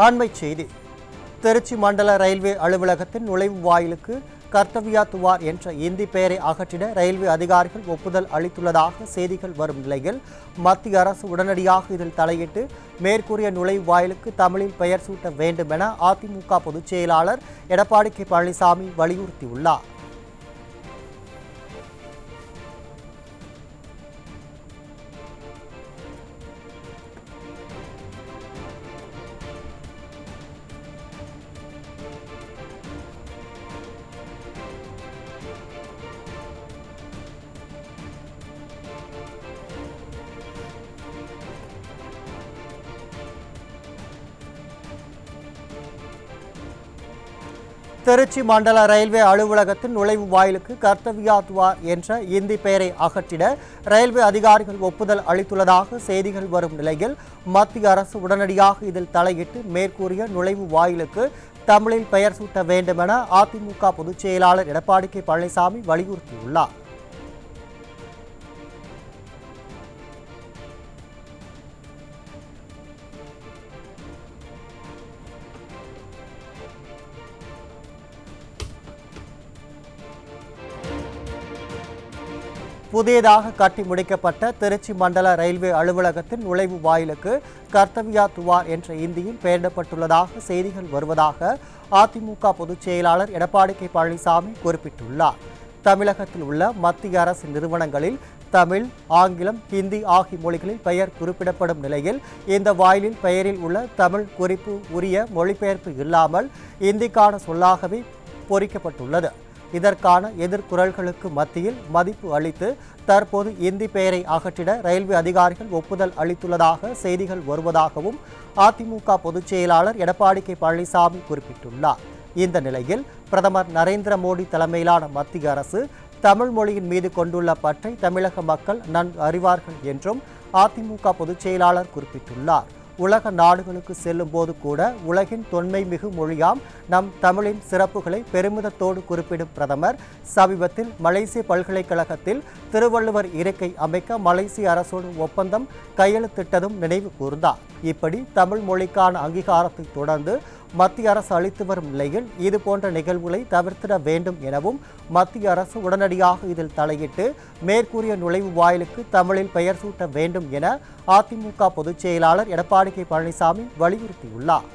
அண்மைச் செய்தி. திருச்சி மண்டல ரயில்வே அலுவலகத்தின் நுழைவு வாயிலுக்கு கர்த்தவ்யா துவார் என்ற இந்தி பெயரை அகற்றிட ரயில்வே அதிகாரிகள் ஒப்புதல் அளித்துள்ளதாக செய்திகள் வரும் நிலையில் மத்திய அரசு உடனடியாக இதில் தலையிட்டு மேற்கூறிய நுழைவு வாயிலுக்கு தமிழில் பெயர் சூட்ட வேண்டும் என அதிமுக பொதுச் செயலாளர் எடப்பாடி கே பழனிசாமி வலியுறுத்தியுள்ளார். திருச்சி மண்டல ரயில்வே அலுவலகத்தின் நுழைவு வாயிலுக்கு கர்த்தவ்யா துவார் என்ற இந்தி பெயரை அகற்றிட ரயில்வே அதிகாரிகள் ஒப்புதல் அளித்துள்ளதாக செய்திகள் வரும் நிலையில் மத்திய அரசு உடனடியாக இதில் தலையிட்டு மேற்கூறிய நுழைவு வாயிலுக்கு தமிழில் பெயர் சூட்ட வேண்டும் என அதிமுக பொதுச் செயலாளர் எடப்பாடி கே பழனிசாமி வலியுறுத்தியுள்ளார். புதியதாக கட்டி முடிக்கப்பட்ட திருச்சி மண்டல ரயில்வே அலுவலகத்தின் நுழைவு வாயிலுக்கு கர்த்தவ்யா துவார் என்ற இந்தியில் பெயரிடப்பட்டுள்ளதாக செய்திகள் வருவதாக அதிமுக பொதுச் செயலாளர் எடப்பாடி கே பழனிசாமி குறிப்பிட்டுள்ளார். தமிழகத்தில் உள்ள மத்திய அரசு நிறுவனங்களில் தமிழ், ஆங்கிலம், ஹிந்தி ஆகிய மொழிகளில் பெயர் குறிப்பிடப்படும் நிலையில் இந்த வாயிலில் பெயரில் உள்ள தமிழ் குறிப்பு உரிய மொழிபெயர்ப்பு இல்லாமல் இந்திக்கான சொல்லாகவே பொறிக்கப்பட்டுள்ளது. இதற்கான எதிர்குரல்களுக்கு மத்தியில் மதிப்பு அளித்து தற்போது இந்தி பெயரை அகற்றிட ரயில்வே அதிகாரிகள் ஒப்புதல் அளித்துள்ளதாக செய்திகள் வருவதாகவும் அதிமுக பொதுச் செயலாளர் எடப்பாடி கே பழனிசாமி குறிப்பிட்டுள்ளார். இந்த நிலையில் பிரதமர் நரேந்திர மோடி தலைமையிலான மத்திய அரசு தமிழ் மொழியின் மீது கொண்டுள்ள பற்றை தமிழக மக்கள் நன்கு அறிவார்கள் என்றும் அதிமுக பொதுச் செயலாளர் குறிப்பிட்டுள்ளார். உலக நாடுகளுக்கு செல்லும் போது கூட உலகின் தொன்மை மிகு மொழியாம் நம் தமிழின் சிறப்புகளை பெருமிதத்தோடு குறிப்பிடும் பிரதமர் சமீபத்தில் மலேசிய பல்கலைக்கழகத்தில் திருவள்ளுவர் இருக்கை அமைக்க மலேசிய அரசோடு ஒப்பந்தம் கையெழுத்திட்டதும் நினைவு கூர்ந்தார். இப்படி தமிழ் மொழிக்கான அங்கீகாரத்தை தொடர்ந்து மத்திய அரசு அளித்து வரும் நிலையில் இதுபோன்ற நிகழ்வுகளை தவிர்த்திட வேண்டும் எனவும் மத்திய அரசு உடனடியாக இதில் தலையிட்டு மேற்கூறிய நுழைவு வாயிலுக்கு தமிழில் பெயர் சூட்ட வேண்டும் என அதிமுக பொதுச் செயலாளர் எடப்பாடி கே பழனிசாமி வலியுறுத்தியுள்ளார்.